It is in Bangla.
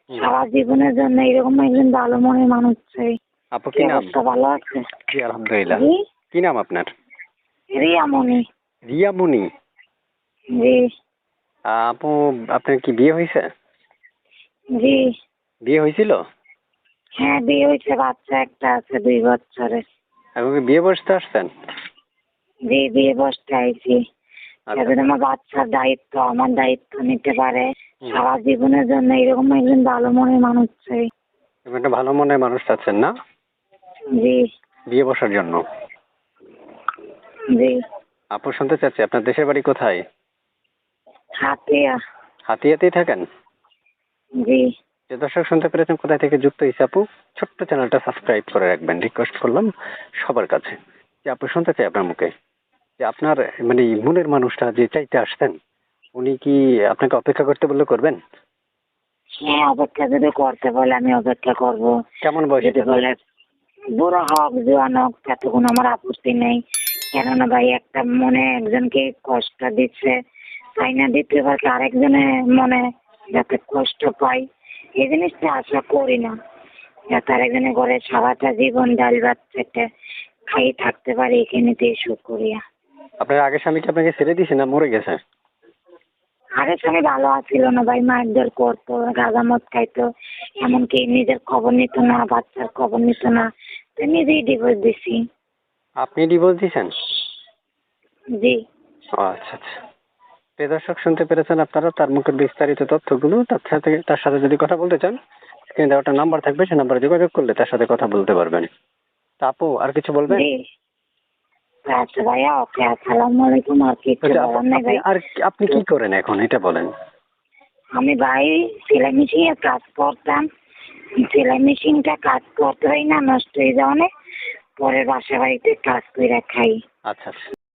সারা জীবনের জন্য এরকম একজন ভালো মনের মানুষ চাই। আপু কি নাম? ভালো আছে? জি আলহামদুলিল্লাহ। কি নাম আপনার? রিয়ামণি। রিয়ামণি। জি। আপু আপনার কি বিয়ে হয়েছে? জি। বিয়ে হয়েছিল? হ্যাঁ বিয়ে হয়েছে, বাচ্চা একটা আছে 2 বছরের। আপনি কি বিয়ে বসতে আসছেন? জি বিয়ে বসতে আইছি। যাতে আমার বাচ্চার দায়িত্ব আমার দায়িত্ব নিতে পারে, সারা জীবনের জন্য এরকম একজন ভালো মনের মানুষ চাই। একটা ভালো মনের মানুষ চাচ্ছেন না? জি। বিয়ে বসার জন্য? জি। আপু শুনতে চাচ্ছি আপনার দেশের বাড়ি কোথায়? হাতিয়া। হাতিয়াতেই থাকেন? জি। যে দর্শক শুনতে পেরেছেন কোথায় থেকে যুক্ত হয়েছে আপু, ছোট্ট চ্যানেলটা সাবস্ক্রাইব করে রাখবেন, রিকোয়েস্ট করলাম সবার কাছে। যে আপু শুনতে চাই আপনার মুখে যে আপনার মানে মনের মানুষটা যে চাইতে আসছেন, উনি কি আপনাকে অপেক্ষা করতে বললে করবেন? হ্যাঁ অপেক্ষা যদি করতে বলে আমি অপেক্ষা করব। কেমন বয়সী? যদি বলে বুড়ো হোক জোয়ান হোক তাতে কোনো আমার আপত্তি নেই। কেননা ভাই একটা মনে একজনকে কষ্ট দিচ্ছে, তাই না দ্বিতীয়বার আরেকজনের মনে যাতে কষ্ট পাই এই জিনিসটা আশা করি না। যাতে আরেকজনের ঘরে সারাটা জীবন ডাল ভাত চেটে খাই থাকতে পারি, এখানেতেই শুকরিয়া। আপনার আগের স্বামী কি আপনাকে ছেড়ে দিয়েছে না মরে গেছে? আগের স্বামী ভালো আছিল না ভাই, মারধর করতো, গাঁজা মদ খাইতো, এমনকি নিজের খবর নিত না, বাচ্চার খবর নিত না, তো নিজেই ডিভোর্স দিছি। আপনি ডিভোর্স দিয়েছেন? জি। ও আচ্ছা আচ্ছা। প্রিয় দর্শক শুনতে পেরেছেন আপনারা তার মুখের বিস্তারিত তথ্যগুলো। তার সাথে যদি কথা বলতে চান, স্ক্রিনে দেওয়া একটা নাম্বার থাকবে, সেই নাম্বারে যোগাযোগ করলে তার সাথে কথা বলতে পারবেন। তা আপু আর কিছু বলবেন? জি। আচ্ছা ভাইয়া, ওকে, আসসালামু আলাইকুম। আর কিছু বলার নেই ভাই। আর আপনি কি করেন এখন এটা বলেন? আমি ভাই সেলাই মেশিনে কাজ করতাম, সেলাই মেশিনটা কাজ করতে হয় না, নষ্ট হয়ে যাওয়ানে পরে বাসা বাড়িতে কাজ করে খাই। আচ্ছা আচ্ছা।